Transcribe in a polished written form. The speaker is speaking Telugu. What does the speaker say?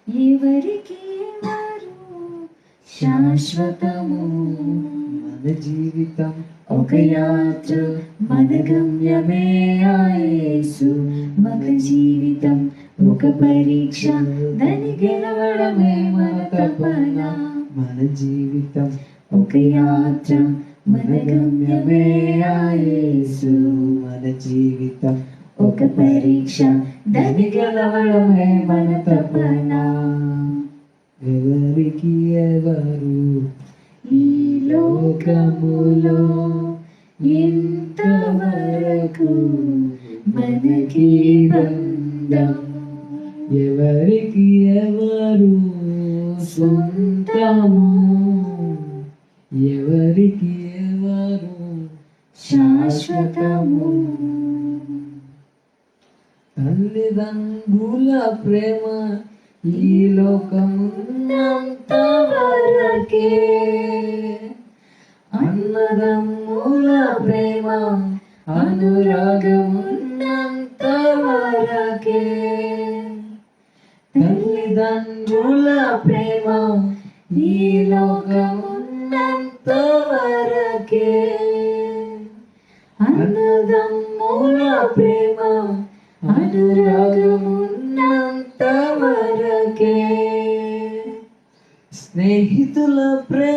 ఎవరికి ఎవరు శాశ్వతము. మన జీవితం ఒక యాత్ర మన గమ్యమే ఆ యేసు. మన జీవితం ఒక పరీక్ష, దాన్ని గెలవడమే మన తపన. మన జీవితం ఒక యాత్ర మన గమ్యమే ఆ యేసు. మన జీవితం ఒక పరీక్ష, దాన్ని గెలవడమే మన తపన. ఎవరికి ఎవరు ఈ లోకములో ఇంతవరకు మనకి బంధము. ఎవరికి ఎవరు సొంతము, ఎవరికి ఎవరు శాశ్వతము. తల్లిదండ్రుల ప్రేమ ఈ లోకమున్నంత వరకే, అన్నదమ్ముల ప్రేమ అనురాగమున్నంత వరకే. తల్లిదండ్రుల ప్రేమ ఈ లోకమున్నంత వరకే, అన్నదమ్ముల ప్రేమ అనురాగమున్నంత వరకే. స్నేహితుల ప్రేమ